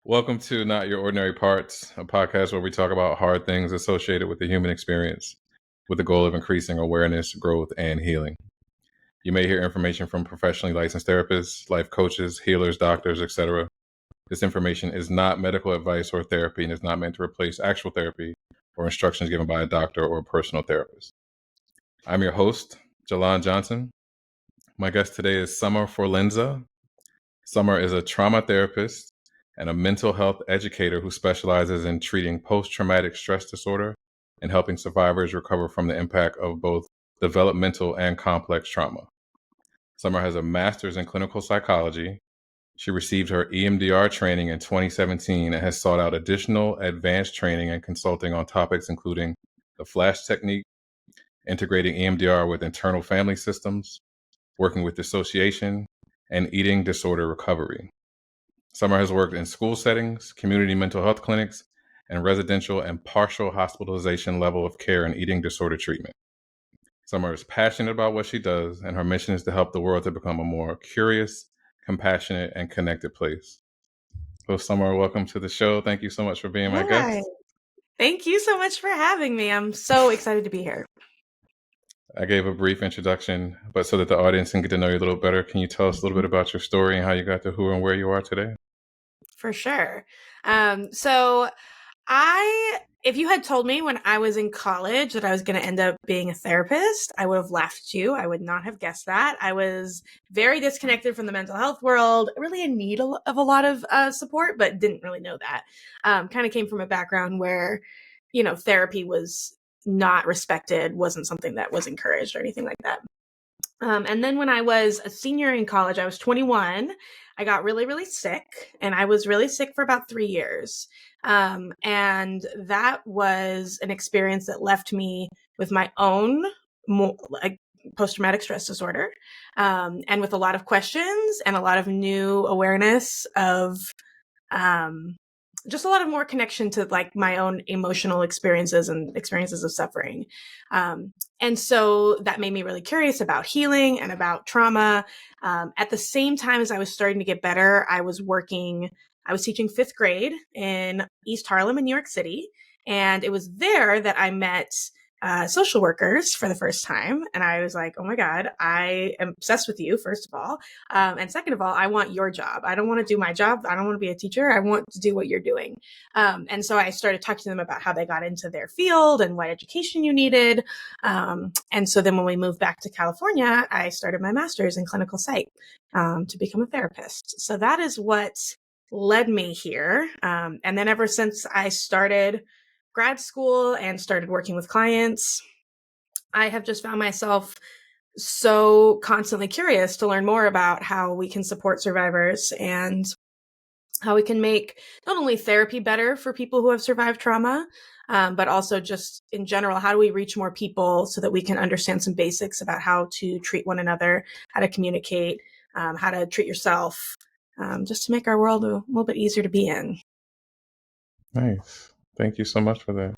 Welcome to Not Your Ordinary Parts, a podcast where we talk about hard things associated with the human experience with the goal of increasing awareness, growth, and healing. You may hear information from professionally licensed therapists, life coaches, healers, doctors, etc. This information is not medical advice or therapy and is not meant to replace actual therapy or instructions given by a doctor or a personal therapist. I'm your host, Jalan Johnson. My guest today is Summer Forlenza. Summer is a trauma therapist and a mental health educator who specializes in treating post-traumatic stress disorder and helping survivors recover from the impact of both developmental and complex trauma. Summer has a master's in clinical psychology. She received her EMDR training in 2017 and has sought out additional advanced training and consulting on topics including the FLASH technique, integrating EMDR with internal family systems, working with dissociation, and eating disorder recovery. Summer has worked in school settings, community mental health clinics, and residential and partial hospitalization level of care and eating disorder treatment. Summer is passionate about what she does, and her mission is to help the world to become a more curious, compassionate, and connected place. So, Summer, welcome to the show. Thank you so much for being my Hi. guest. Thank you so much for having me. I'm so excited to be here. I gave a brief introduction, but so that the audience can get to know you a little better, can you tell us a little bit about your story and how you got to who and where you are today? For sure. If you had told me when I was in college that I was going to end up being a therapist, I would have laughed at you. I would not have guessed that. I was very disconnected from the mental health world, really in need of a lot of support, but didn't really know that. Kind of came from a background where, therapy was not respected, wasn't something that was encouraged or anything like that. And then when I was a senior in college, I was 21. I got really, really sick, and I was really sick for about 3 years. And that was an experience that left me with my own post-traumatic stress disorder, and with a lot of questions and a lot of new awareness of just a lot of more connection to like my own emotional experiences and experiences of suffering. And so that made me really curious about healing and about trauma. At the same time as I was starting to get better, I was teaching fifth grade in East Harlem in New York City. And it was there that I met social workers for the first time. And I was like, oh my God, I am obsessed with you, first of all. And second of all, I want your job. I don't want to do my job. I don't want to be a teacher. I want to do what you're doing. And so I started talking to them about how they got into their field and what education you needed. And so then when we moved back to California, I started my master's in clinical psych to become a therapist. So that is what led me here. And then ever since I started grad school and started working with clients, I have just found myself so constantly curious to learn more about how we can support survivors and how we can make not only therapy better for people who have survived trauma, but also just in general, how do we reach more people so that we can understand some basics about how to treat one another, how to communicate, how to treat yourself, just to make our world a little bit easier to be in. Nice. Thank you so much for that.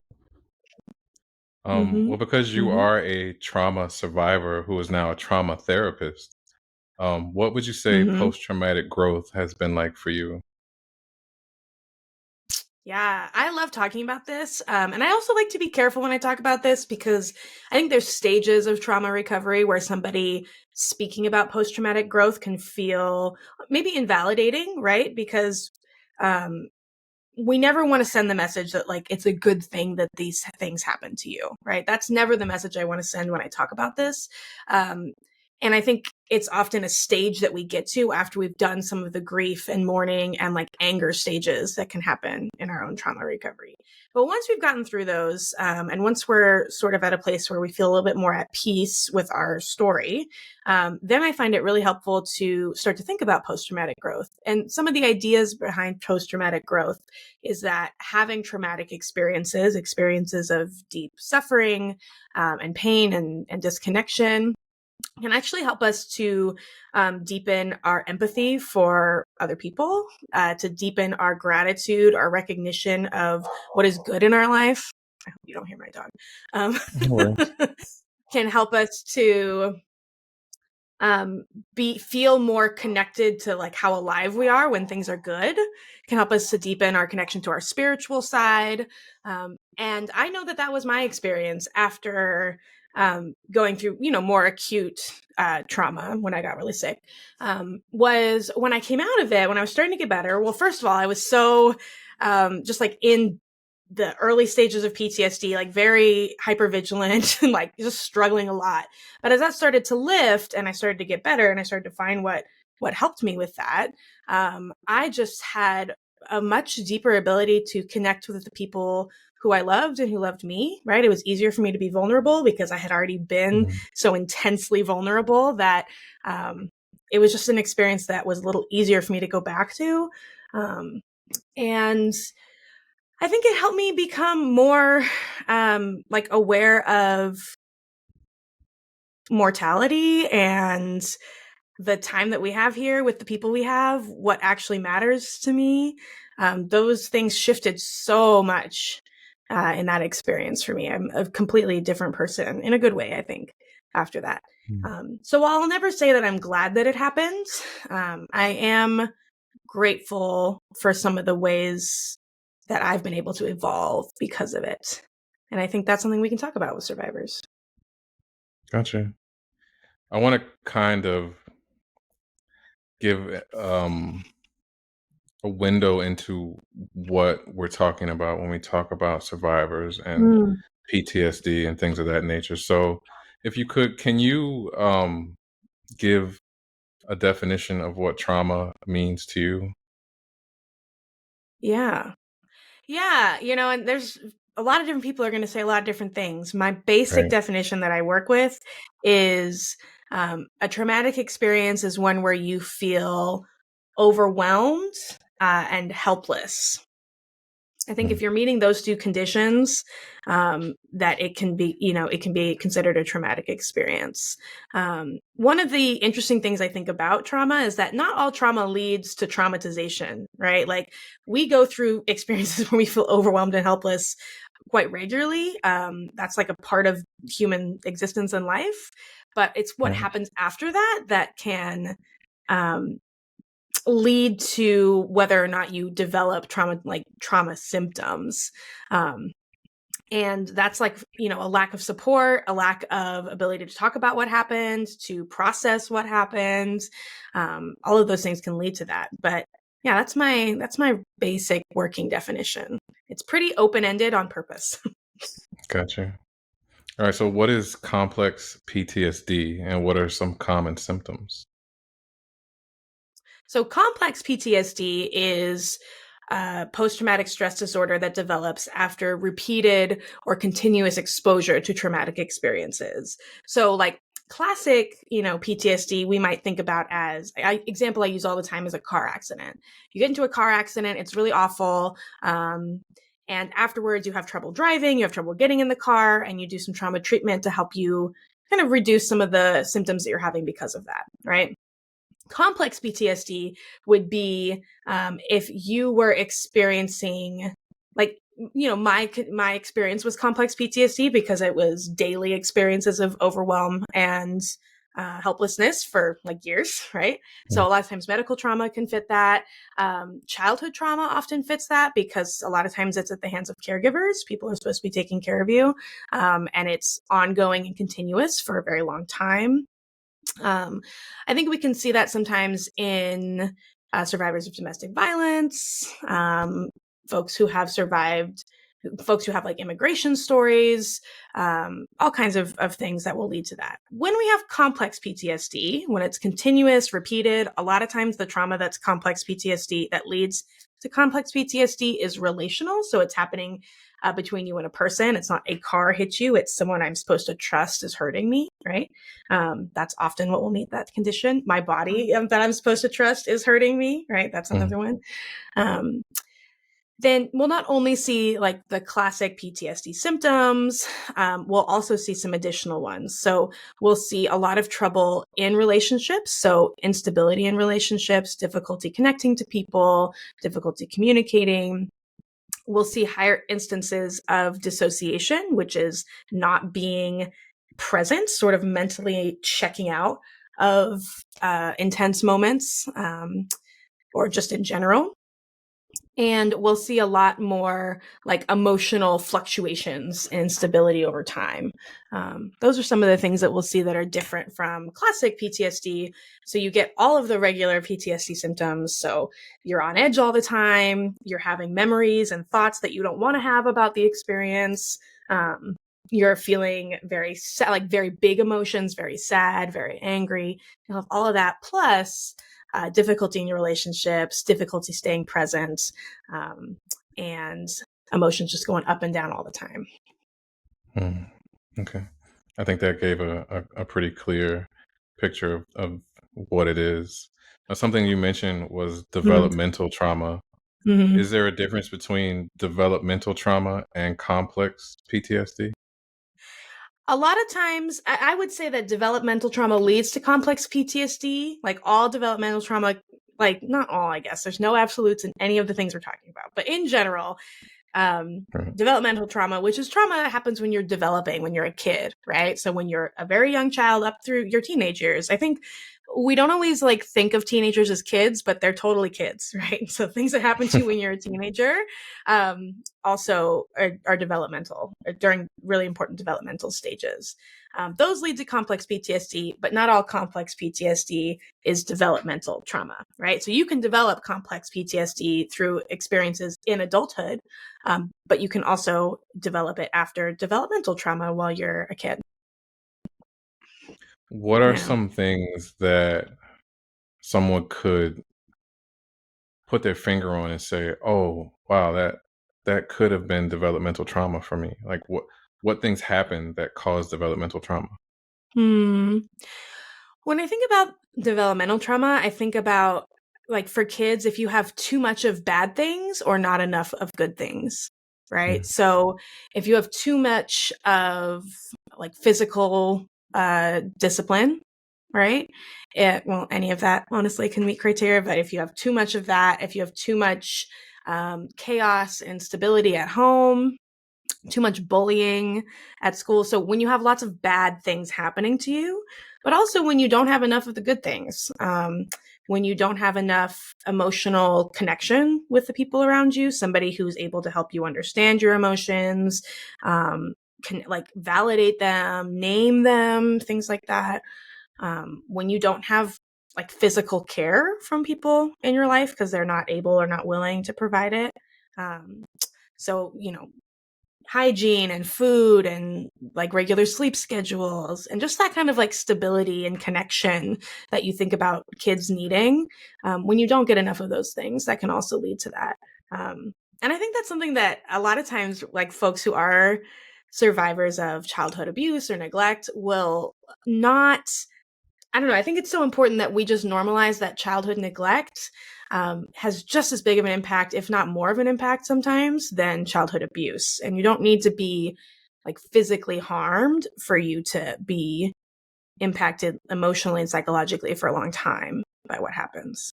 Well, because you are a trauma survivor who is now a trauma therapist, what would you say post-traumatic growth has been like for you? Yeah, I love talking about this. And I also like to be careful when I talk about this because I think there's stages of trauma recovery where somebody speaking about post-traumatic growth can feel maybe invalidating, right? Because we never want to send the message that like it's a good thing that these things happen to you, right? That's never the message I want to send when I talk about this. And I think it's often a stage that we get to after we've done some of the grief and mourning and like anger stages that can happen in our own trauma recovery. But once we've gotten through those, and once we're sort of at a place where we feel a little bit more at peace with our story, then I find it really helpful to start to think about post-traumatic growth. And some of the ideas behind post-traumatic growth is that having traumatic experiences of deep suffering and pain and disconnection, can actually help us to deepen our empathy for other people, to deepen our gratitude, our recognition of what is good in our life. I hope you don't hear my dog. Can help us to feel more connected to like how alive we are when things are good, can help us to deepen our connection to our spiritual side. And I know that was my experience after going through, more acute trauma when I got really sick, was when I came out of it, when I was starting to get better. Well, first of all, I was so just like in the early stages of PTSD, like very hypervigilant and like just struggling a lot. But as that started to lift and I started to get better and I started to find what helped me with that, I just had a much deeper ability to connect with the people who I loved and who loved me, right? It was easier for me to be vulnerable because I had already been so intensely vulnerable that it was just an experience that was a little easier for me to go back to. And I think it helped me become more like aware of mortality and the time that we have here with the people we have, what actually matters to me. Those things shifted so much in that experience for me. I'm a completely different person in a good way, I think, after that. So while I'll never say that I'm glad that it happened, I am grateful for some of the ways that I've been able to evolve because of it. And I think that's something we can talk about with survivors. Gotcha. I want to kind of give a window into what we're talking about when we talk about survivors and PTSD and things of that nature. So if you could, can you give a definition of what trauma means to you? Yeah. Yeah. And there's a lot of different people are going to say a lot of different things. My basic Right. definition that I work with is a traumatic experience is one where you feel overwhelmed and helpless. I think if you're meeting those two conditions, that it can be considered a traumatic experience. One of the interesting things I think about trauma is that not all trauma leads to traumatization, right? Like we go through experiences where we feel overwhelmed and helpless quite regularly. That's like a part of human existence and life, but it's what happens after that can lead to whether or not you develop trauma symptoms. And that's like, a lack of support, a lack of ability to talk about what happened, to process what happened. All of those things can lead to that. But yeah, that's my basic working definition. It's pretty open-ended on purpose. Gotcha. All right. So what is complex PTSD and what are some common symptoms? So complex PTSD is post-traumatic stress disorder that develops after repeated or continuous exposure to traumatic experiences. So like classic, PTSD, we might think about as example I use all the time is a car accident. You get into a car accident, it's really awful. And afterwards you have trouble driving, you have trouble getting in the car, and you do some trauma treatment to help you kind of reduce some of the symptoms that you're having because of that, right? Complex PTSD would be if you were experiencing like my experience was complex PTSD because it was daily experiences of overwhelm and helplessness for like years, right? So a lot of times medical trauma can fit that. Childhood trauma often fits that because a lot of times it's at the hands of caregivers. People are supposed to be taking care of you, and it's ongoing and continuous for a very long time. I think we can see that sometimes in survivors of domestic violence, folks who have survived, folks who have like immigration stories, all kinds of things that will lead to that. When we have complex PTSD, when it's continuous, repeated, a lot of times the trauma that's complex PTSD that leads to complex PTSD is relational. So it's happening between you and a person. It's not a car hit you. It's someone I'm supposed to trust is hurting me, right? That's often what will meet that condition. My body that I'm supposed to trust is hurting me, right? That's another one. Then we'll not only see like the classic PTSD symptoms, we'll also see some additional ones. So we'll see a lot of trouble in relationships. So instability in relationships, difficulty connecting to people, difficulty communicating. We'll see higher instances of dissociation, which is not being present, sort of mentally checking out. of intense moments, or just in general. And we'll see a lot more like emotional fluctuations and instability over time. Those are some of the things that we'll see that are different from classic PTSD. So you get all of the regular PTSD symptoms. So you're on edge all the time. You're having memories and thoughts that you don't want to have about the experience. You're feeling very sad, like very big emotions, very sad, very angry. You'll have all of that. Plus, difficulty in your relationships, difficulty staying present, and emotions just going up and down all the time. Okay. I think that gave a pretty clear picture of what it is. Now, something you mentioned was developmental trauma. Mm-hmm. Is there a difference between developmental trauma and complex PTSD? A lot of times, I would say that developmental trauma leads to complex PTSD. Like all developmental trauma, like not all, I guess. There's no absolutes in any of the things we're talking about. But in general, Right. developmental trauma, which is trauma that happens when you're developing, when you're a kid, right? So when you're a very young child up through your teenage years, I think we don't always like think of teenagers as kids, but they're totally kids, right? So things that happen to you when you're a teenager also are developmental, or during really important developmental stages. Those lead to complex PTSD, but not all complex PTSD is developmental trauma, right? So you can develop complex PTSD through experiences in adulthood, but you can also develop it after developmental trauma while you're a kid. What are Yeah. some things that someone could put their finger on and say, "Oh, wow, that could have been developmental trauma for me." Like what things happened that caused developmental trauma? Hmm. When I think about developmental trauma, I think about like for kids, if you have too much of bad things or not enough of good things, right? Mm, So if you have too much of like physical discipline, right? Well, any of that honestly can meet criteria, but if you have too much of that, if you have too much chaos and instability at home, too much bullying at school. So when you have lots of bad things happening to you, but also when you don't have enough of the good things, when you don't have enough emotional connection with the people around you, somebody who's able to help you understand your emotions, can like validate them, name them, things like that. When you don't have like physical care from people in your life because they're not able or not willing to provide it. Um, so, hygiene and food and like regular sleep schedules and just that kind of like stability and connection that you think about kids needing, when you don't get enough of those things, that can also lead to that. And I think that's something that a lot of times like folks who are survivors of childhood abuse or neglect will not, I don't know. I think it's so important that we just normalize that childhood neglect has just as big of an impact, if not more of an impact sometimes, than childhood abuse. And you don't need to be like physically harmed for you to be impacted emotionally and psychologically for a long time by what happens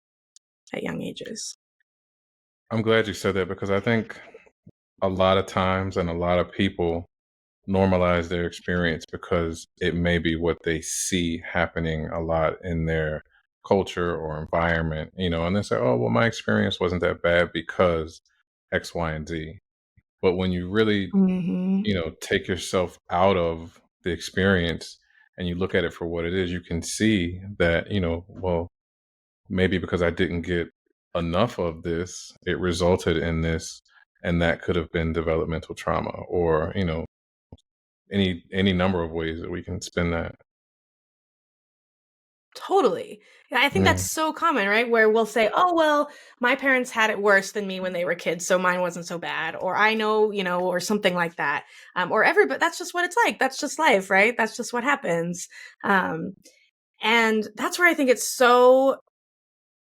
at young ages. I'm glad you said that because I think a lot of times and a lot of people normalize their experience because it may be what they see happening a lot in their culture or environment, and they say, "Oh, well, my experience wasn't that bad because X, Y, and Z." But when you really, Mm-hmm. take yourself out of the experience and you look at it for what it is, you can see that, well, maybe because I didn't get enough of this, it resulted in this, and that could have been developmental trauma, or any number of ways that we can spin that. Totally. Yeah, I think that's Yeah. so common, right? Where we'll say, oh, well, my parents had it worse than me when they were kids, so mine wasn't so bad. Or I know, or something like that. Or everybody, that's just what it's like. That's just life, right? That's just what happens. Um, and that's where I think it's so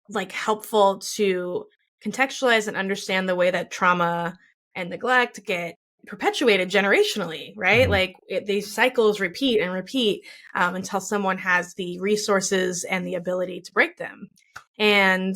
like helpful to contextualize and understand the way that trauma and neglect get perpetuated generationally, right? Mhm. Like these cycles repeat and repeat until someone has the resources and the ability to break them. And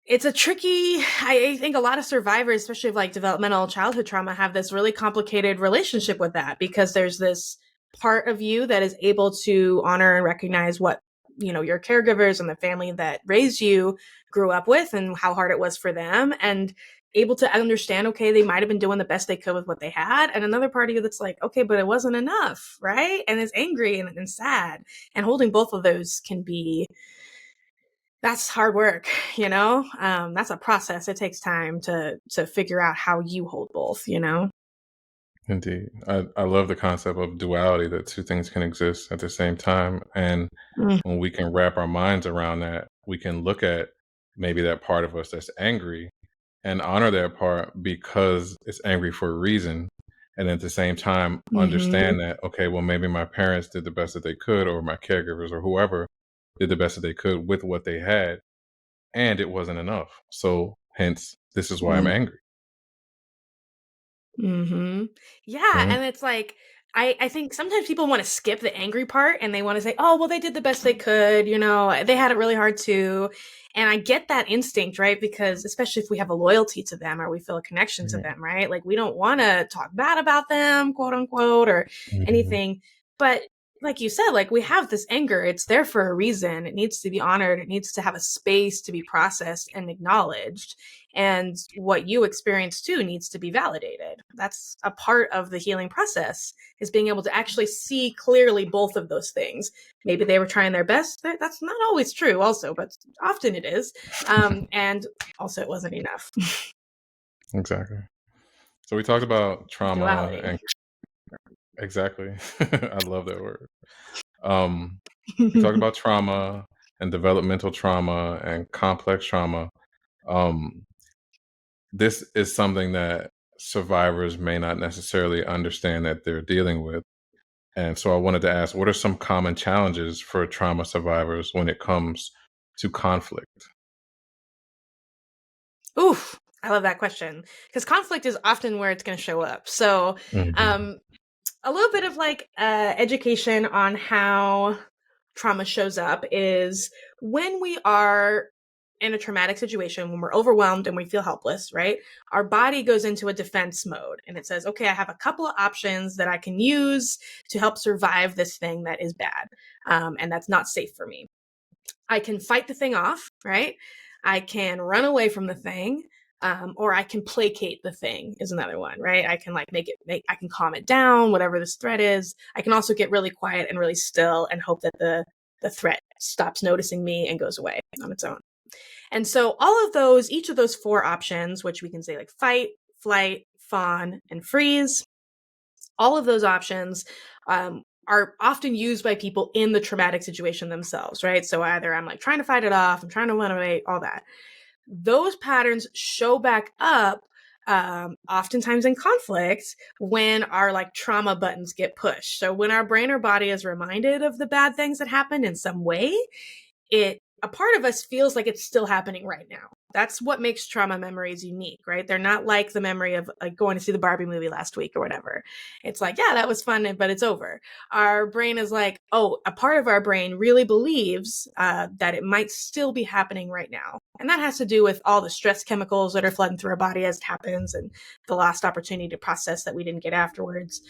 it's a tricky, I think a lot of survivors, especially of like developmental childhood trauma, have this really complicated relationship with that because there's this part of you that is able to honor and recognize what, your caregivers and the family that raised you grew up with and how hard it was for them, and able to understand, okay, they might have been doing the best they could with what they had. And another part of you that's like, okay, but it wasn't enough, right? And is angry and sad. And holding both of those that's hard work, that's a process. It takes time to figure out how you hold both, Indeed. I love the concept of duality, that two things can exist at the same time. And Mm. when we can wrap our minds around that, we can look at maybe that part of us that's angry and honor that part because it's angry for a reason. And at the same time, Mm-hmm. understand that, okay, well, maybe my parents did the best that they could, or my caregivers or whoever did the best that they could with what they had, and it wasn't enough. So, hence, this is why I'm angry. Mm-hmm. Yeah. Mhm. And it's like, I think sometimes people want to skip the angry part and they want to say, oh, well, they did the best they could. They had it really hard too. And I get that instinct, right? Because especially if we have a loyalty to them or we feel a connection to Right. them, right? Like we don't want to talk bad about them, quote unquote, or Mhm. anything. But like you said, like we have this anger. It's there for a reason. It needs to be honored. It needs to have a space to be processed and acknowledged. And what you experience too needs to be validated. That's a part of the healing process, is being able to actually see clearly both of those things. Maybe they were trying their best. That's not always true also, but often it is. And also it wasn't enough. Exactly. So we talked about trauma Duality. and exactly. I love that word. Um, we talked about trauma and developmental trauma and complex trauma. Um, this is something that survivors may not necessarily understand that they're dealing with. And so I wanted to ask, what are some common challenges for trauma survivors when it comes to conflict? Oof, I love that question, because conflict is often where it's going to show up. So, Mhm. um, a little bit of like education on how trauma shows up is when we are in a traumatic situation, when we're overwhelmed and we feel helpless, right? Our body goes into a defense mode and it says, okay, I have a couple of options that I can use to help survive this thing that is bad, and that's not safe for me. I can fight the thing off, right? I can run away from the thing, or I can placate the thing is another one, right? I can like I can calm it down, whatever this threat is. I can also get really quiet and really still and hope that the threat stops noticing me and goes away on its own. And so all of those, each of those four options, which we can say like fight, flight, fawn, and freeze, all of those options are often used by people in the traumatic situation themselves, right? So either I'm like trying to fight it off, I'm trying to run away, all that. Those patterns show back up oftentimes in conflict when our like trauma buttons get pushed. So when our brain or body is reminded of the bad things that happened in some way, it a part of us feels like it's still happening right now. That's what makes trauma memories unique, right? They're not like the memory of like going to see the Barbie movie last week or whatever. It's like, yeah, that was fun, but it's over. Our brain is like, oh, a part of our brain really believes that it might still be happening right now. And that has to do with all the stress chemicals that are flooding through our body as it happens and the lost opportunity to process that we didn't get afterwards.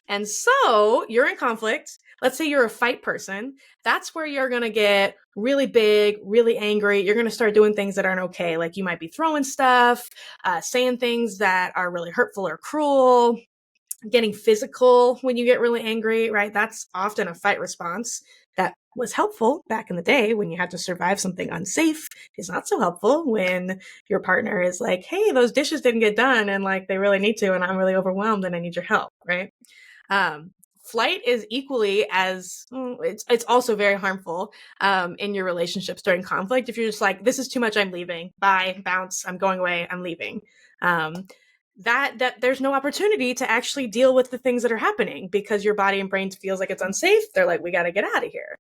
And so you're in conflict. Let's say you're a fight person. That's where you're going to get really big, really angry. You're going to start doing things that aren't okay. Like you might be throwing stuff, saying things that are really hurtful or cruel, getting physical when you get really angry, right? That's often a fight response that was helpful back in the day when you had to survive something unsafe. Is not so helpful when your partner is like, hey, those dishes didn't get done and like they really need to, and I'm really overwhelmed and I need your help, right? Um, Flight is equally as it's also very harmful in your relationships during conflict. If you're just like, this is too much, I'm leaving, bye, bounce, I'm going away, I'm leaving. Um, that there's no opportunity to actually deal with the things that are happening because your body and brain feels like it's unsafe. They're like, we got to get out of here.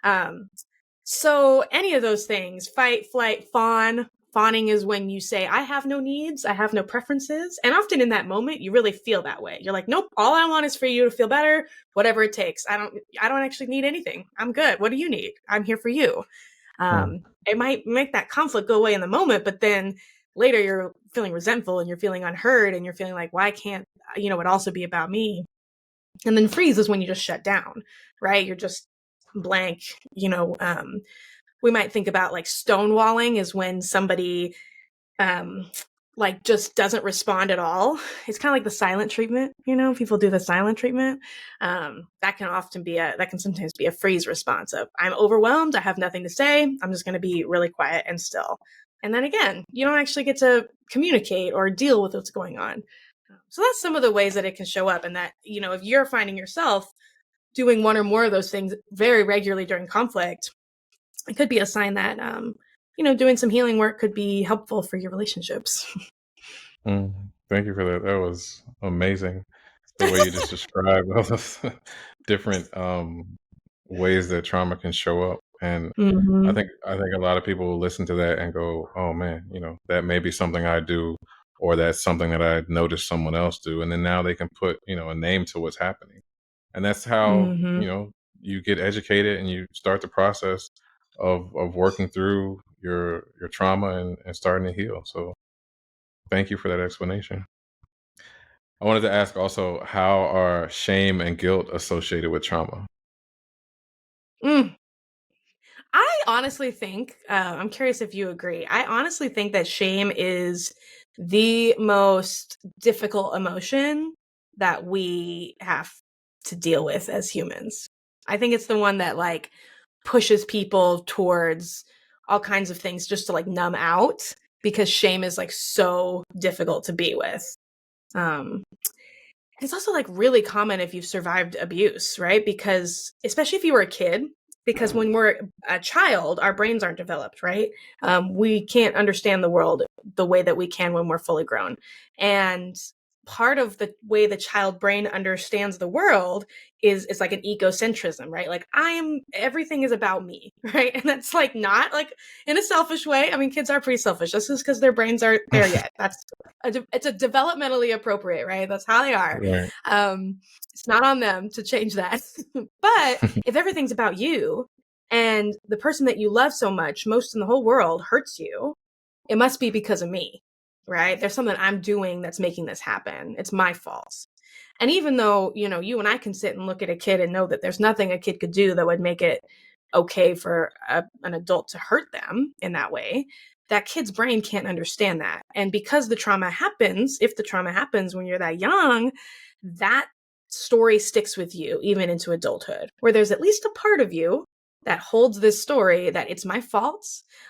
Um, so any of those things, fight, flight, fawn. Fawning is when you say, I have no needs, I have no preferences. And often in that moment, you really feel that way. You're like, nope, all I want is for you to feel better, whatever it takes. I don't actually need anything. I'm good. What do you need? I'm here for you. Mm. It might make that conflict go away in the moment, but then later you're feeling resentful and you're feeling unheard and you're feeling like, why can't, it also be about me? And then freeze is when you just shut down, right? You're just blank. We might think about like stonewalling is when somebody like just doesn't respond at all. It's kind of like the silent treatment, people do the silent treatment. That can sometimes be a freeze response of, I'm overwhelmed, I have nothing to say, I'm just going to be really quiet and still. And then again, you don't actually get to communicate or deal with what's going on. So that's some of the ways that it can show up. And that, if you're finding yourself doing one or more of those things very regularly during conflict, it could be a sign that, doing some healing work could be helpful for your relationships. Thank you for that. That was amazing. The way you just described all those different ways that trauma can show up. And Mm-hmm. I think a lot of people will listen to that and go, oh man, that may be something I do, or that's something that I noticed someone else do. And then now they can put, a name to what's happening. And that's how, Mm-hmm. you get educated and you start the process of working through your trauma and starting to heal. So thank you for that explanation. I wanted to ask also, how are shame and guilt associated with trauma? Mm. I honestly think, I'm curious if you agree, I honestly think that shame is the most difficult emotion that we have to deal with as humans. I think it's the one that like pushes people towards all kinds of things just to like numb out, because shame is like so difficult to be with. Um, it's also like really common if you've survived abuse, right? Because especially if you were a kid, because when we're a child, our brains aren't developed, right? We can't understand the world the way that we can when we're fully grown. And part of the way the child brain understands the world is it's like an egocentrism, right? Like everything is about me, right? And that's like not like in a selfish way. I mean, kids are pretty selfish. This is because their brains aren't there yet. It's a developmentally appropriate, right? That's how they are. Right. It's not on them to change that. But if everything's about you and the person that you love so much, most in the whole world, hurts you, it must be because of me, right? There's something I'm doing that's making this happen. It's my fault. And even though, you and I can sit and look at a kid and know that there's nothing a kid could do that would make it okay for an adult to hurt them in that way, that kid's brain can't understand that. And because if the trauma happens when you're that young, that story sticks with you even into adulthood, where there's at least a part of you that holds this story that it's my fault.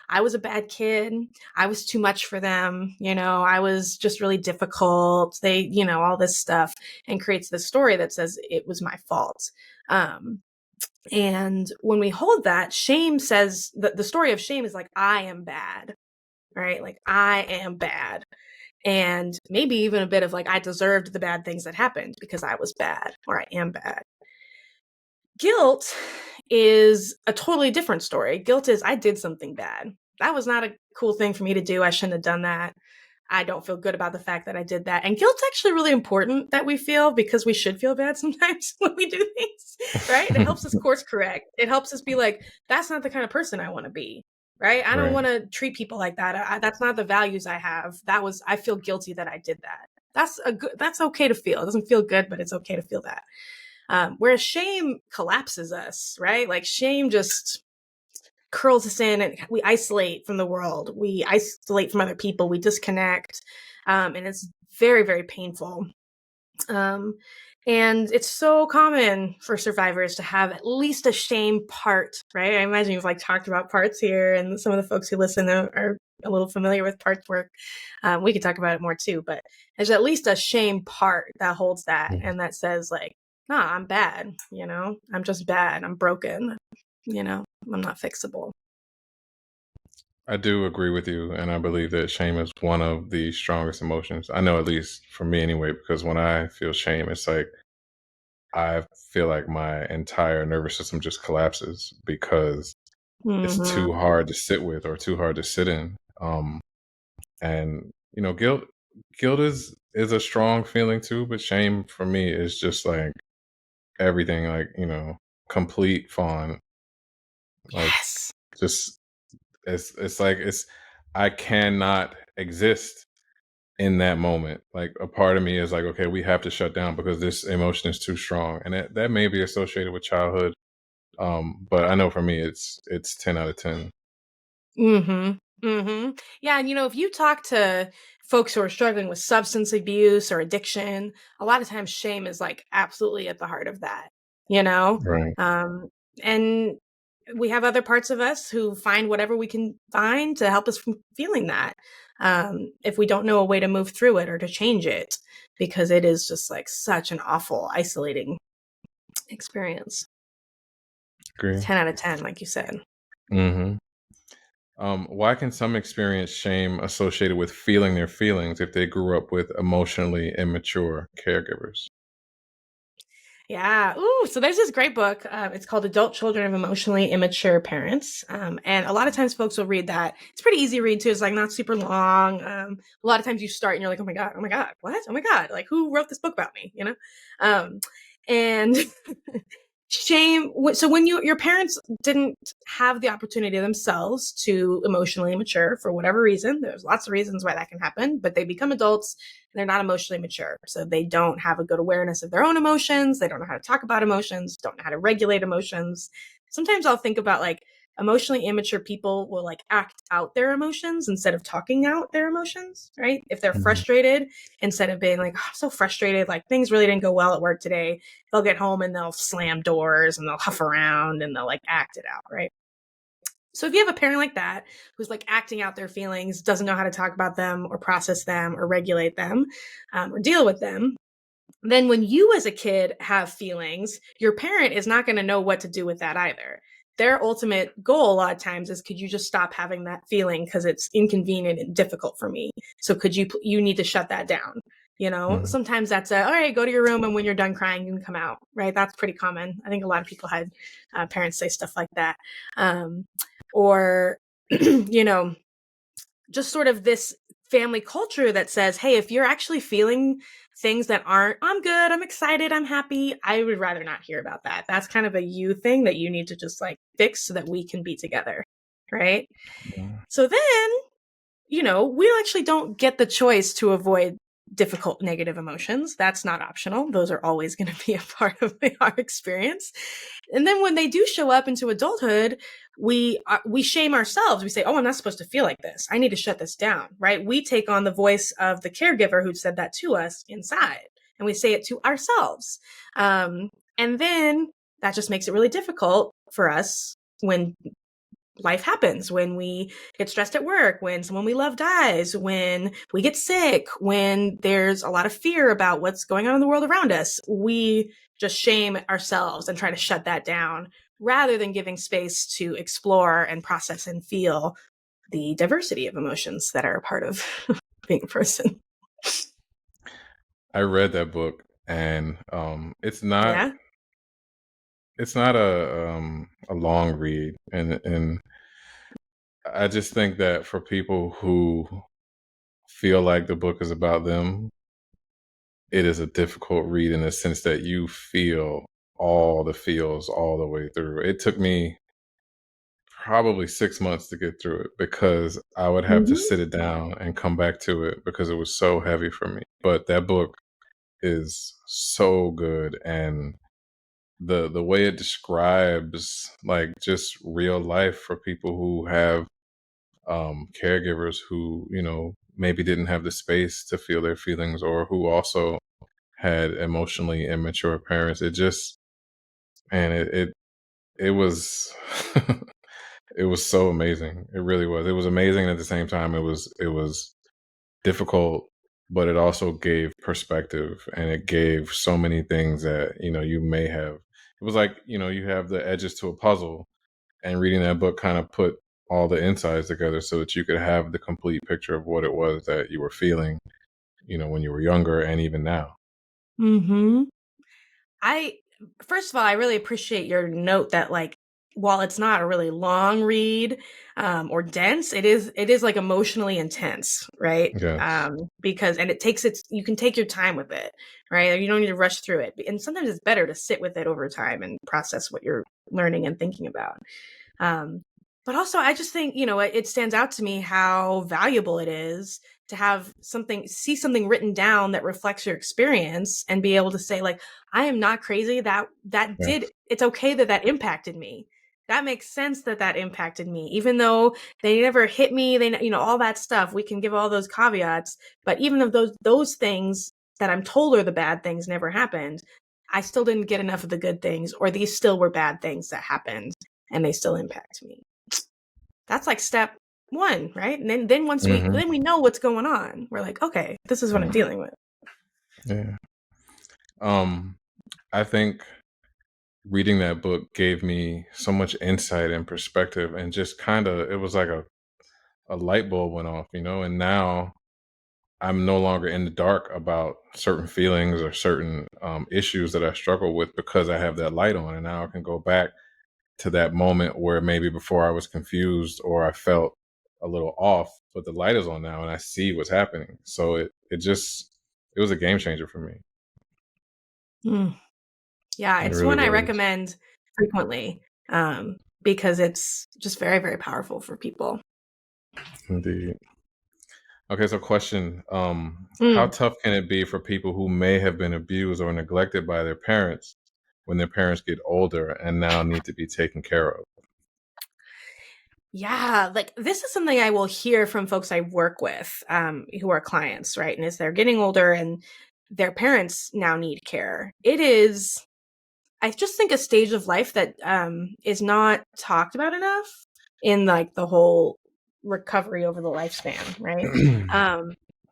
I was a bad kid. I was too much for them. I was just really difficult. They, all this stuff, and creates this story that says it was my fault. And when we hold that, shame says that the story of shame is like, I am bad, right? Like, I am bad. And maybe even a bit of like, I deserved the bad things that happened because I was bad, or I am bad. Guilt is a totally different story. Guilt is, I did something bad. That was not a cool thing for me to do. I shouldn't have done that. I don't feel good about the fact that I did that. And guilt's actually really important that we feel, because we should feel bad sometimes when we do things, right? It helps us course correct. It helps us be like, that's not the kind of person I want to be, right? I don't Right. want to treat people like that. That's not the values I have. I feel guilty that I did that. That's okay to feel. It doesn't feel good, but it's okay to feel that. Whereas shame collapses us, right? Like shame just curls us in and we isolate from the world. We isolate from other people. We disconnect. And it's very, very painful. And it's so common for survivors to have at least a shame part, right? I imagine you've like talked about parts here, and some of the folks who listen are a little familiar with parts work. We could talk about it more too, but there's at least a shame part that holds that and that says like, nah, I'm bad, I'm just bad. I'm broken, I'm not fixable. I do agree with you, and I believe that shame is one of the strongest emotions. I know, at least for me anyway, because when I feel shame, it's like I feel like my entire nervous system just collapses because it's Mm-hmm. too hard to sit with or too hard to sit in. And guilt is a strong feeling too, but shame for me is just like everything, like, complete fawn. Like, Yes. just it's like I cannot exist in that moment. Like a part of me is like, okay, we have to shut down because this emotion is too strong, and that may be associated with childhood. But I know for me, it's 10 out of 10. Yeah, and if you talk to folks who are struggling with substance abuse or addiction, a lot of times shame is like absolutely at the heart of that, you know? Right. Um, and we have other parts of us who find whatever we can find to help us from feeling that. If we don't know a way to move through it or to change it, because it is just like such an awful, isolating experience. Agree. 10 out of 10, like you said. Hmm. Why can some experience shame associated with feeling their feelings if they grew up with emotionally immature caregivers? Yeah. Ooh, so there's this great book. It's called Adult Children of Emotionally Immature Parents. And a lot of times folks will read that. It's pretty easy to read too. It's like not super long. A lot of times you start and you're like, oh my God, what? Oh my God. Like who wrote this book about me? And shame. So when your parents didn't have the opportunity themselves to emotionally mature for whatever reason, there's lots of reasons why that can happen, but they become adults and they're not emotionally mature. So they don't have a good awareness of their own emotions. They don't know how to talk about emotions, don't know how to regulate emotions. Sometimes I'll think about like emotionally immature people will like act out their emotions instead of talking out their emotions, right? If they're Mhm. frustrated, instead of being like, oh, I'm so frustrated, like things really didn't go well at work today, they'll get home and they'll slam doors and they'll huff around and they'll like act it out, right? So if you have a parent like that who's like acting out their feelings, doesn't know how to talk about them or process them or regulate them or deal with them, then when you as a kid have feelings, your parent is not going to know what to do with that either. Their ultimate goal a lot of times is, could you just stop having that feeling because it's inconvenient and difficult for me? So could you need to shut that down? Mhm. Sometimes that's all right, go to your room and when you're done crying, you can come out, right? That's pretty common. I think a lot of people had parents say stuff like that. Or, you know, just sort of this family culture that says, hey, if you're actually feeling things that aren't, I'm good, I'm excited, I'm happy, I would rather not hear about that. That's kind of a you thing that you need to just like fix so that we can be together. Right. Yeah. So then, we actually don't get the choice to avoid difficult negative emotions. That's not optional. Those are always going to be a part of our experience. And then when they do show up into adulthood, we shame ourselves. We say, "Oh, I'm not supposed to feel like this. I need to shut this down." Right? We take on the voice of the caregiver who said that to us inside, and we say it to ourselves. And then that just makes it really difficult for us when life happens, when we get stressed at work, when someone we love dies, when we get sick, when there's a lot of fear about what's going on in the world around us. We just shame ourselves and try to shut that down rather than giving space to explore and process and feel the diversity of emotions that are a part of being a person. I read that book, and Yeah. it's not a long read, and I just think that for people who feel like the book is about them, it is a difficult read in the sense that you feel all the feels all the way through. It took me probably 6 months to get through it because I would have to Hmm. sit it down and come back to it because it was so heavy for me. But that book is so good, and the way it describes like just real life for people who have caregivers who maybe didn't have the space to feel their feelings or who also had emotionally immature parents. It just man it was it was so amazing. It really was. It was amazing, and at the same time it was difficult, but it also gave perspective, and it gave so many things that you may have. It was like you have the edges to a puzzle, and reading that book kind of put all the insides together so that you could have the complete picture of what it was that you were feeling when you were younger and even now. Hmm. I First of all, I really appreciate your note that like while it's not a really long read or dense, it is like emotionally intense, right? Yes. Because and it takes its you can take your time with it, right? You don't need to rush through it. And sometimes it's better to sit with it over time and process what you're learning and thinking about. Um, but also, I just think, it stands out to me how valuable it is to have see something written down that reflects your experience and be able to say like, I am not crazy. It's okay that impacted me. That makes sense that impacted me, even though they never hit me, all that stuff. We can give all those caveats, but even if those things that I'm told are the bad things never happened, I still didn't get enough of the good things, or these still were bad things that happened and they still impact me. That's like step one, right? And then once we know what's going on, we're like, okay, this is what I'm dealing with. Yeah. I think reading that book gave me so much insight and perspective, and just it was like a light bulb went off, and now I'm no longer in the dark about certain feelings or certain issues that I struggle with, because I have that light on, and now I can go back to that moment where maybe before I was confused or I felt a little off, but the light is on now and I see what's happening. So it was a game changer for me. Yeah, it's really one I was. recommend frequently, because it's just very, very powerful for people. Indeed. Okay, so question, how tough can it be for people who may have been abused or neglected by their parents when their parents get older and now need to be taken care of? Yeah, like this is something I will hear from folks I work with, who are clients, right? And as they're getting older and their parents now need care, it is, I just think, a stage of life that is not talked about enough in like the whole recovery over the lifespan, right?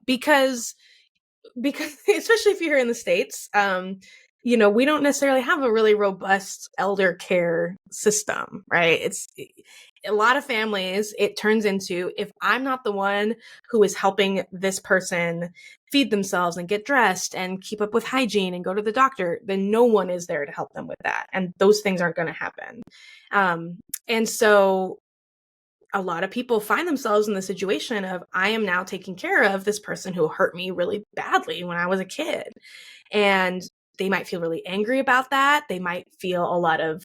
Because especially if you're in the States, we don't necessarily have a really robust elder care system, right? It's a lot of families, it turns into, if I'm not the one who is helping this person feed themselves and get dressed and keep up with hygiene and go to the doctor, then no one is there to help them with that. And those things aren't going to happen. And so a lot of people find themselves in the situation of, I am now taking care of this person who hurt me really badly when I was a kid. And they might feel really angry about that. They might feel a lot of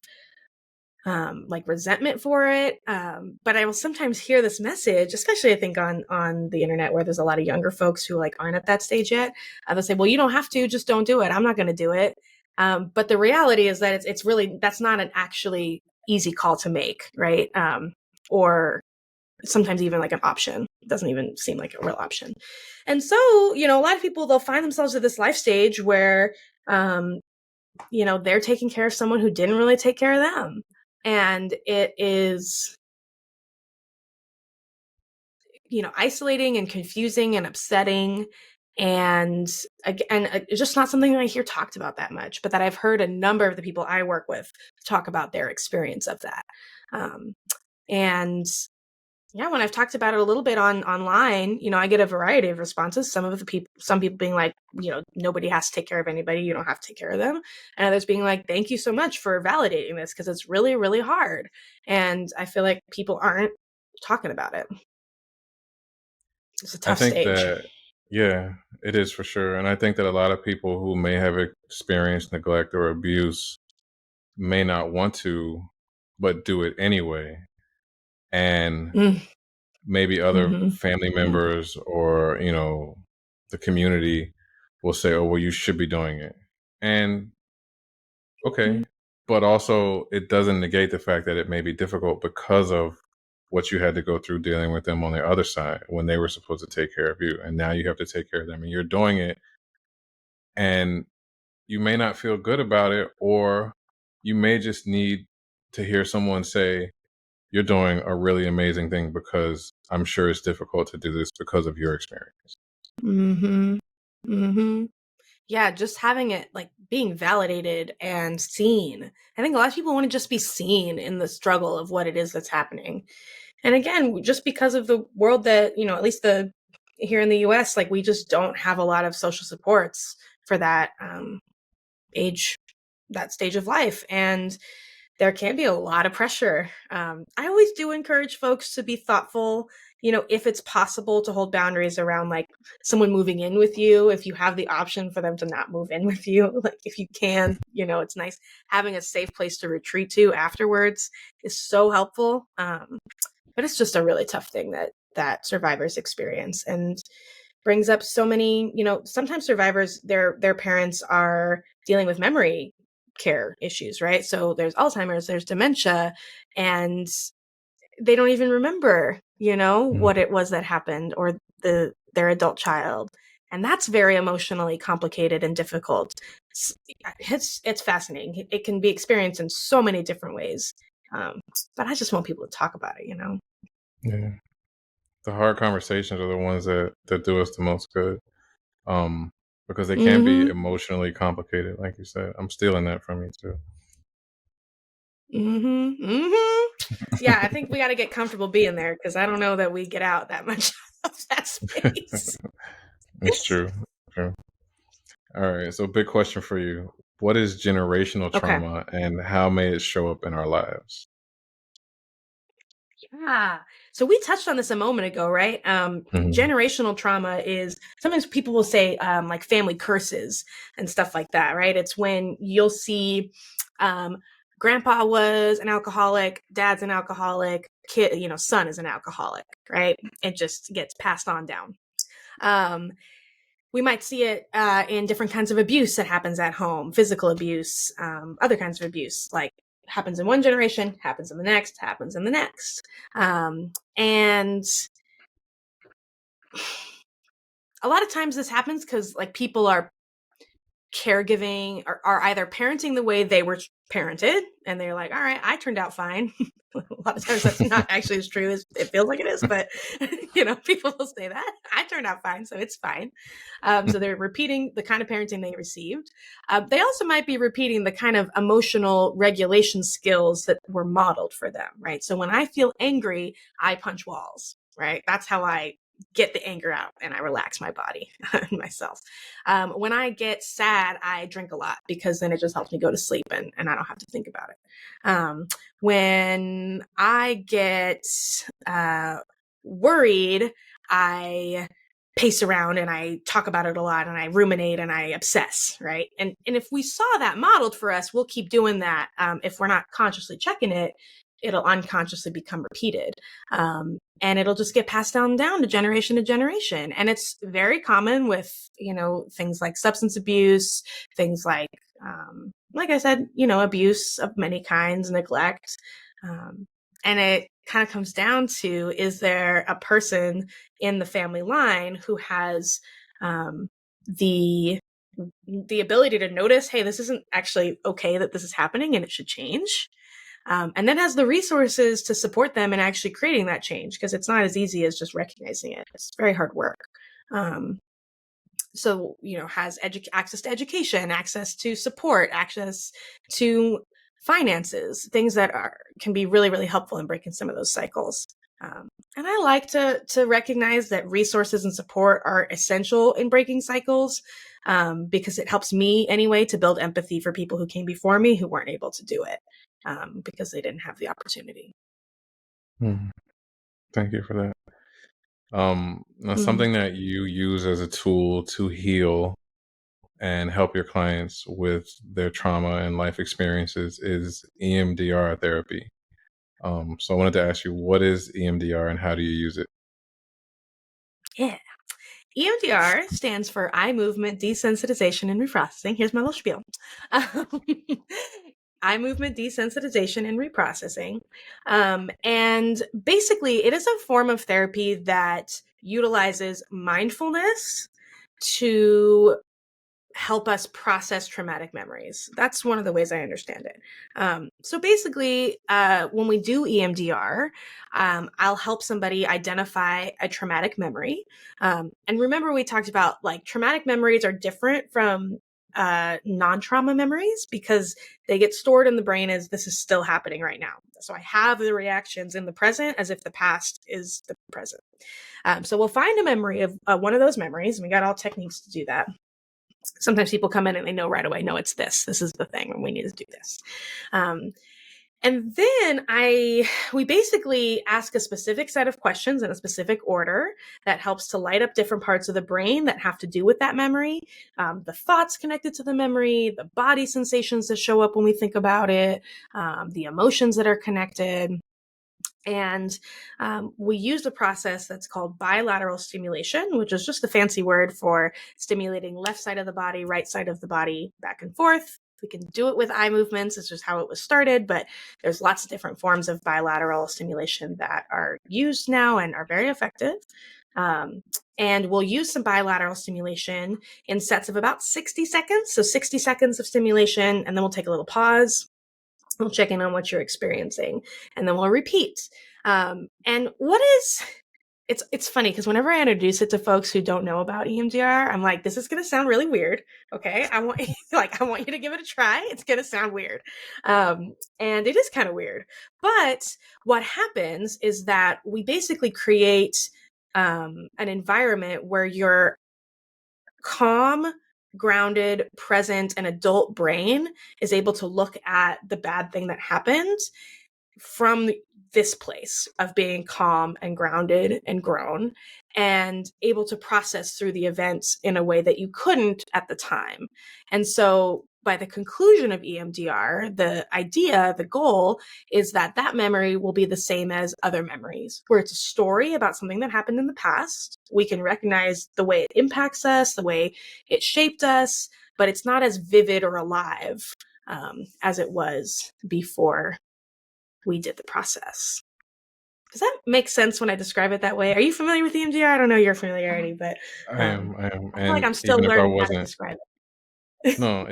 like resentment for it. But I will sometimes hear this message, especially I think on the internet, where there's a lot of younger folks who like aren't at that stage yet. They'll say, well, you don't have to, just don't do it. I'm not going to do it. But the reality is that it's really, that's not an actually easy call to make, right? Or sometimes even like an option. It doesn't even seem like a real option. And so, a lot of people, they'll find themselves at this life stage where, they're taking care of someone who didn't really take care of them. And it is, isolating and confusing and upsetting. And again, it's just not something that I hear talked about that much, but that I've heard a number of the people I work with talk about their experience of that. And yeah, when I've talked about it a little bit online, I get a variety of responses. Some people being like, nobody has to take care of anybody. You don't have to take care of them. And others being like, thank you so much for validating this, because it's really, really hard. And I feel like people aren't talking about it. It's a tough stage. Yeah, it is for sure. And I think that a lot of people who may have experienced neglect or abuse may not want to, but do it anyway. And maybe other family members or, the community will say, oh, well, you should be doing it. And okay. But also it doesn't negate the fact that it may be difficult because of what you had to go through dealing with them on the other side when they were supposed to take care of you. And now you have to take care of them and you're doing it. And you may not feel good about it, or you may just need to hear someone say, you're doing a really amazing thing, because I'm sure it's difficult to do this because of your experience. Yeah, just having it, like being validated and seen. I think a lot of people want to just be seen in the struggle of what it is that's happening. And again, just because of the world that, at least here in the US, like we just don't have a lot of social supports for that that stage of life. And there can be a lot of pressure. I always do encourage folks to be thoughtful, if it's possible to hold boundaries around like someone moving in with you, if you have the option for them to not move in with you, like if you can, it's nice. Having a safe place to retreat to afterwards is so helpful. But it's just a really tough thing that that survivors experience, and brings up so many, sometimes survivors, their parents are dealing with memory care issues, right? So there's Alzheimer's, there's dementia, and they don't even remember, what it was that happened, or their adult child. And that's very emotionally complicated and difficult. It's fascinating. It can be experienced in so many different ways. But I just want people to talk about it, Yeah. The hard conversations are the ones that do us the most good. Because they can be Mm-hmm. emotionally complicated, like you said. I'm stealing that from you too. Mm-hmm. Mm-hmm. Yeah, I think we got to get comfortable being there, because I don't know that we get out that much of that space. It's true. True. All right. So, big question for you: what is generational Okay. trauma, and how may it show up in our lives? Yeah. So we touched on this a moment ago, right? Mhm. Generational trauma is, sometimes people will say like family curses and stuff like that, right? It's when you'll see grandpa was an alcoholic, dad's an alcoholic, kid, son is an alcoholic, right? It just gets passed on down. Um, we might see it in different kinds of abuse that happens at home, physical abuse, other kinds of abuse, like happens in one generation, happens in the next, happens in the next. And a lot of times this happens because like people are caregiving, or are either parenting the way they were parented, and they're like, all right, I turned out fine. A lot of times that's not actually as true as it feels like it is, but people will say that I turned out fine, so it's fine. So they're repeating the kind of parenting they received. They also might be repeating the kind of emotional regulation skills that were modeled for them, right? So when I feel angry, I punch walls, right? That's how I get the anger out, and I relax my body and myself. When I get sad, I drink a lot, because then it just helps me go to sleep, and I don't have to think about it. When I get worried, I pace around and I talk about it a lot, and I ruminate and I obsess, right? And if we saw that modeled for us, we'll keep doing that. If we're not consciously checking it, it'll unconsciously become repeated. And it'll just get passed down to generation. And it's very common with, things like substance abuse, things like I said, abuse of many kinds, neglect. And it kind of comes down to, is there a person in the family line who has the ability to notice, hey, this isn't actually okay that this is happening and it should change? And then has the resources to support them in actually creating that change, because it's not as easy as just recognizing it. It's very hard work. So, has access to education, access to support, access to finances, things that can be really, really helpful in breaking some of those cycles. And I like to recognize that resources and support are essential in breaking cycles, because it helps me anyway to build empathy for people who came before me who weren't able to do it, because they didn't have the opportunity. Mhm. Thank you for that. Now, Mm-hmm. something that you use as a tool to heal and help your clients with their trauma and life experiences is EMDR therapy. So I wanted to ask you, what is EMDR and how do you use it? Yeah. EMDR stands for eye movement desensitization and reprocessing. Here's my little spiel. Um, eye movement desensitization and reprocessing. And basically, it is a form of therapy that utilizes mindfulness to help us process traumatic memories. That's one of the ways I understand it. So basically, when we do EMDR, I'll help somebody identify a traumatic memory. And remember, we talked about like traumatic memories are different from non-trauma memories, because they get stored in the brain as this is still happening right now. So I have the reactions in the present as if the past is the present. So we'll find a memory of one of those memories, and we got all techniques to do that. Sometimes people come in and they know right away, no, it's this is the thing, and we need to do this. And then we basically ask a specific set of questions in a specific order that helps to light up different parts of the brain that have to do with that memory, the thoughts connected to the memory, the body sensations that show up when we think about it, the emotions that are connected. And we used a process that's called bilateral stimulation, which is just a fancy word for stimulating left side of the body, right side of the body, back and forth. We can do it with eye movements. It's just how it was started, but there's lots of different forms of bilateral stimulation that are used now and are very effective. And we'll use some bilateral stimulation in sets of about 60 seconds. So 60 seconds of stimulation, and then we'll take a little pause. We'll check in on what you're experiencing, and then we'll repeat. And what is it's funny because whenever I introduce it to folks who don't know about EMDR, I'm like, this is going to sound really weird. Okay. I want you to give it a try. It's going to sound weird. And it is kind of weird, but what happens is that we basically create, an environment where you're calm, grounded, present, and adult brain is able to look at the bad thing that happened from this place of being calm and grounded and grown and able to process through the events in a way that you couldn't at the time. And so by the conclusion of EMDR, the goal is that that memory will be the same as other memories, where it's a story about something that happened in the past. We can recognize the way it impacts us, the way it shaped us, but it's not as vivid or alive as it was before we did the process. Does that make sense when I describe it that way? Are you familiar with EMDR? I don't know your familiarity, but I am. I am. I feel like And I'm still even if I learning how to wasn't, describe no,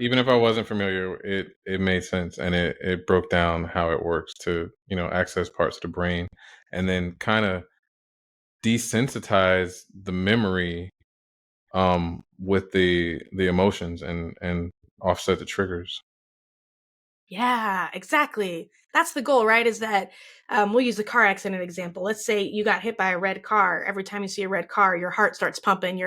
even if I wasn't familiar, it made sense, and it broke down how it works to, access parts of the brain, and then kind of desensitize the memory, with the emotions, and offset the triggers. Yeah, exactly. That's the goal, right? Is that we'll use the car accident example. Let's say you got hit by a red car. Every time you see a red car, your heart starts pumping,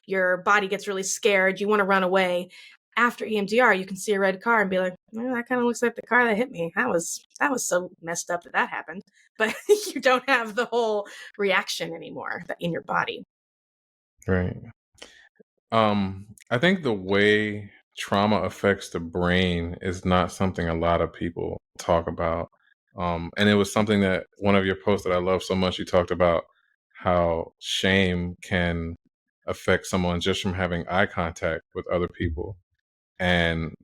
your body gets really scared, you want to run away. After EMDR, you can see a red car and be like, well, that kind of looks like the car that hit me. That was so messed up that happened. But you don't have the whole reaction anymore in your body. Right. I think the way trauma affects the brain is not something a lot of people talk about. And it was something that one of your posts that I love so much, you talked about how shame can affect someone just from having eye contact with other people. And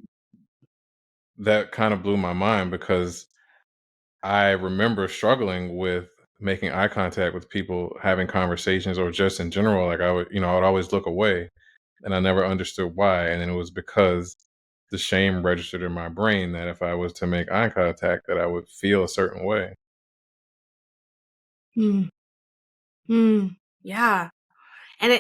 that kind of blew my mind because I remember struggling with making eye contact with people, having conversations, or just in general. Like I would always look away, and I never understood why. And then it was because the shame registered in my brain that if I was to make eye contact, that I would feel a certain way. Hmm. Yeah. And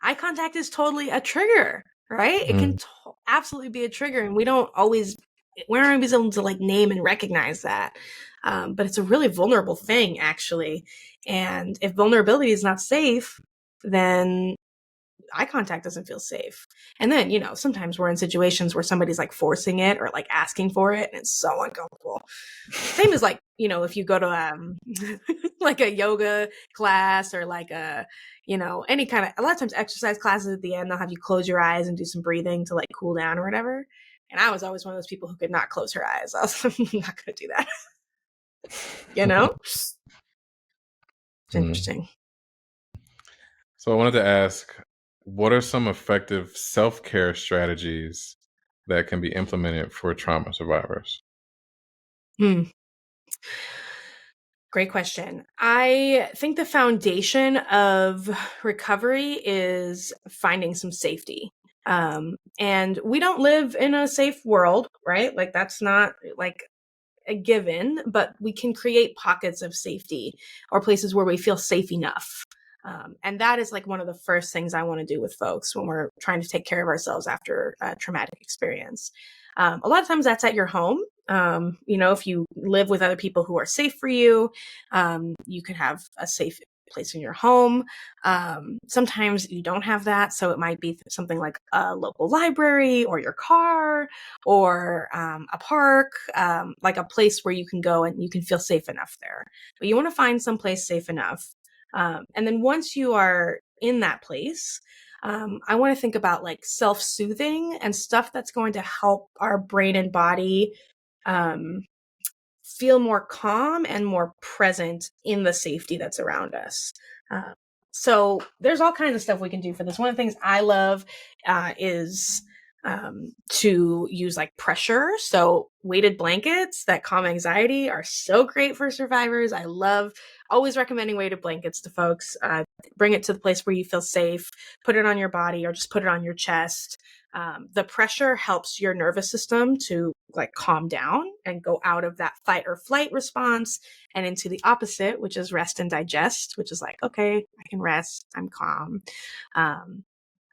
eye contact is totally a trigger, right? It can Mm, absolutely be a trigger, and we're not always able to like name and recognize that. But it's a really vulnerable thing, actually. And if vulnerability is not safe, then eye contact doesn't feel safe. And then, sometimes we're in situations where somebody's like forcing it or like asking for it, and it's so uncomfortable. Same as like, if you go to like a yoga class or like any kind of, a lot of times exercise classes at the end, they'll have you close your eyes and do some breathing to like cool down or whatever. And I was always one of those people who could not close her eyes. I was I'm not going to do that. It's mm. interesting. So I wanted to ask, what are some effective self-care strategies that can be implemented for trauma survivors? Hmm. Great question. I think the foundation of recovery is finding some safety. And we don't live in a safe world, right? Like that's not like a given, but we can create pockets of safety or places where we feel safe enough. And that is like one of the first things I want to do with folks when we're trying to take care of ourselves after a traumatic experience. A lot of times that's at your home. If you live with other people who are safe for you, you can have a safe place in your home. Sometimes you don't have that. So it might be something like a local library or your car or a park, like a place where you can go and you can feel safe enough there. But you want to find some place safe enough. And then once you are in that place, I want to think about like self-soothing and stuff that's going to help our brain and body um, feel more calm and more present in the safety that's around us. So there's all kinds of stuff we can do for this. One of the things I love is to use like pressure. So weighted blankets that calm anxiety are so great for survivors. I love always recommending weighted blankets to folks. Bring it to the place where you feel safe, put it on your body or just put it on your chest. The pressure helps your nervous system to like calm down and go out of that fight or flight response and into the opposite, which is rest and digest, which is like, okay, I can rest, I'm calm.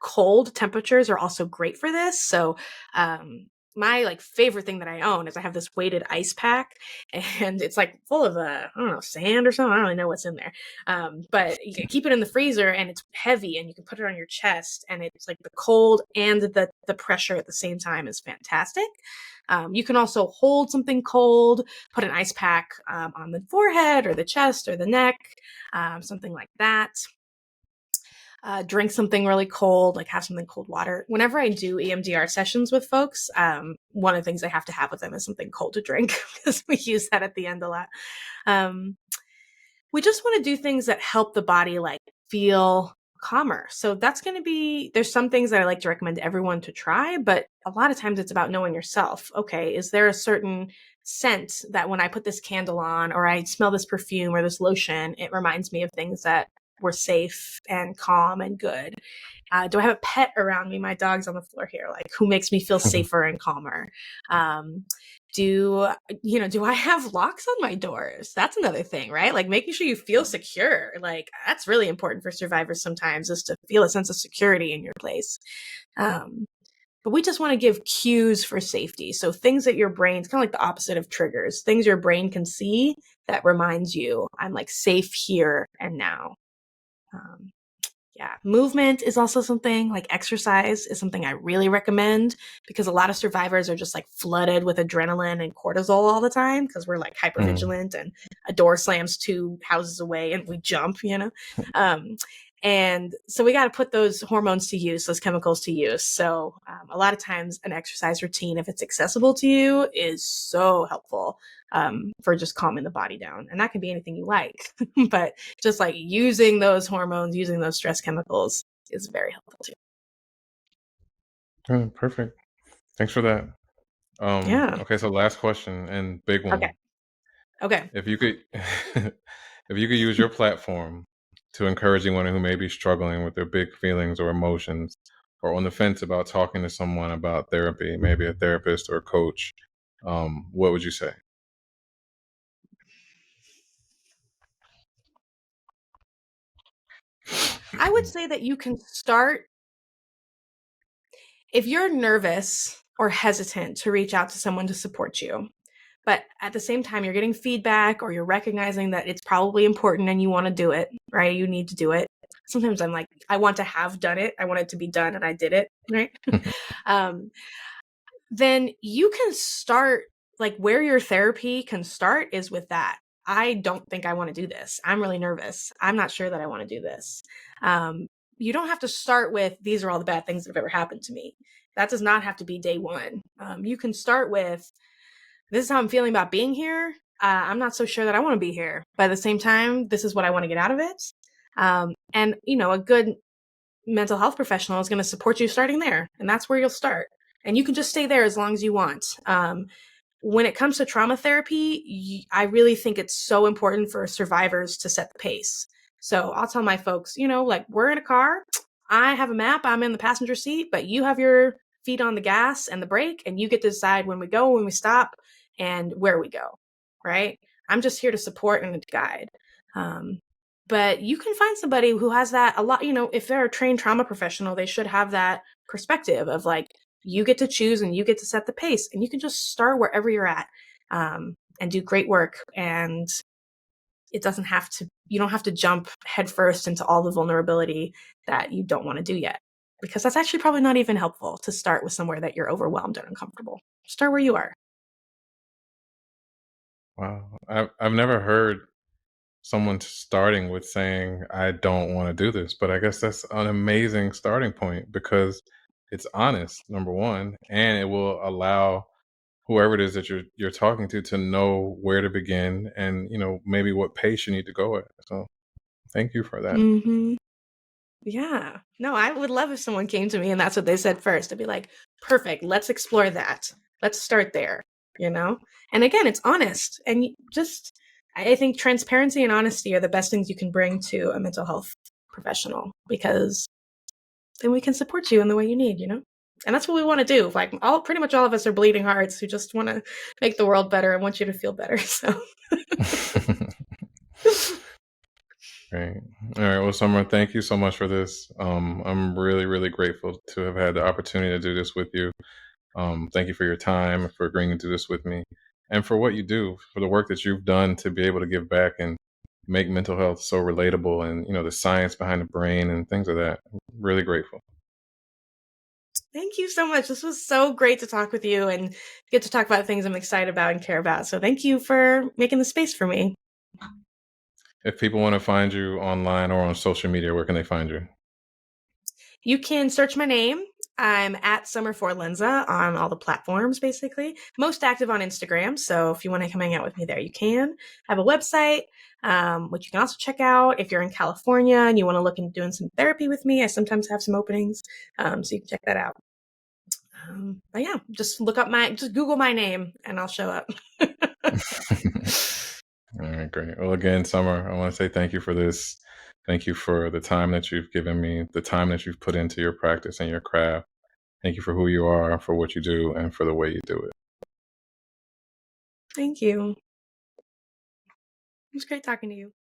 Cold temperatures are also great for this. So, my like favorite thing that I own is I have this weighted ice pack and it's like full of I don't know, sand or something. I don't really know what's in there. But you can keep it in the freezer and it's heavy and you can put it on your chest and it's like the cold and the pressure at the same time is fantastic. You can also hold something cold, put an ice pack on the forehead or the chest or the neck, something like that. Drink something really cold, like have something cold water. Whenever I do EMDR sessions with folks, one of the things I have to have with them is something cold to drink because we use that at the end a lot. We just want to do things that help the body like feel calmer. So that's going to be, there's some things that I like to recommend everyone to try, but a lot of times it's about knowing yourself. Okay, is there a certain scent that when I put this candle on or I smell this perfume or this lotion, it reminds me of things that were safe and calm and good? Do I have a pet around me? My dog's on the floor here. Like, who makes me feel safer and calmer? Do I have locks on my doors? That's another thing, right? Like making sure you feel secure. Like that's really important for survivors sometimes, is to feel a sense of security in your place. But we just want to give cues for safety. So things that your brain's kind of like the opposite of triggers, things your brain can see that reminds you, I'm like safe here and now. Movement is also something, like exercise is something I really recommend because a lot of survivors are just like flooded with adrenaline and cortisol all the time because we're like hypervigilant and a door slams 2 houses away and we jump, and so we got to put those hormones to use, those chemicals to use. So a lot of times an exercise routine, if it's accessible to you, is so helpful for just calming the body down. And that can be anything you like, but just like using those hormones, using those stress chemicals is very helpful too. Perfect. Thanks for that. Yeah. Okay, so last question and big one. Okay. If you could use your platform to encourage anyone who may be struggling with their big feelings or emotions or on the fence about talking to someone about therapy, maybe a therapist or a coach, what would you say? I would say that you can start, if you're nervous or hesitant to reach out to someone to support you, but at the same time, you're getting feedback or you're recognizing that it's probably important and you want to do it, right? You need to do it. Sometimes I'm like, I want to have done it. I want it to be done and I did it, right? Then you can start, like where your therapy can start is with that. I don't think I want to do this. I'm really nervous. I'm not sure that I want to do this. You don't have to start with, these are all the bad things that have ever happened to me. That does not have to be day one. You can start with, this is how I'm feeling about being here. I'm not so sure that I want to be here. But at the same time, this is what I want to get out of it. And, a good mental health professional is going to support you starting there. And that's where you'll start. And you can just stay there as long as you want. When it comes to trauma therapy, I really think it's so important for survivors to set the pace. So I'll tell my folks, like we're in a car. I have a map. I'm in the passenger seat, but you have your feet on the gas and the brake, and you get to decide when we go, when we stop, and where we go, right? I'm just here to support and to guide. But you can find somebody who has that a lot, if they're a trained trauma professional, they should have that perspective of like, you get to choose and you get to set the pace and you can just start wherever you're at and do great work. And you don't have to jump headfirst into all the vulnerability that you don't want to do yet, because that's actually probably not even helpful to start with somewhere that you're overwhelmed and uncomfortable. Start where you are. Wow. I've never heard someone starting with saying, I don't want to do this, but I guess that's an amazing starting point because it's honest, number one, and it will allow whoever it is that you're talking to know where to begin and maybe what pace you need to go at. So thank you for that. Hmm. Yeah. No, I would love if someone came to me and that's what they said first. I'd be like, perfect, let's explore that. Let's start there, you know? And again, it's honest. And I think transparency and honesty are the best things you can bring to a mental health professional, because then we can support you in the way you need, you know? And that's what we want to do. Like pretty much all of us are bleeding hearts who just want to make the world better and want you to feel better. So Great. All right. Well, Summer, thank you so much for this. I'm really, really grateful to have had the opportunity to do this with you. Thank you for your time, for agreeing to do this with me, and for what you do, for the work that you've done to be able to give back and make mental health so relatable, and the science behind the brain and things of that. I'm really grateful. thank you so much. This was so great to talk with you and get to talk about things I'm excited about and care about. So thank you for making the space for me. If people want to find you online or on social media, where can they find you? You can search my name. I'm at Summer Forlenza on all the platforms, basically. Most active on Instagram. So if you want to come hang out with me there, you can. I have a website, which you can also check out if you're in California and you want to look into doing some therapy with me. I sometimes have some openings. So you can check that out. But yeah, just Google my name and I'll show up. All right, great. Well, again, Summer, I want to say thank you for this. Thank you for the time that you've given me, the time that you've put into your practice and your craft. Thank you for who you are, for what you do, and for the way you do it. Thank you. It was great talking to you.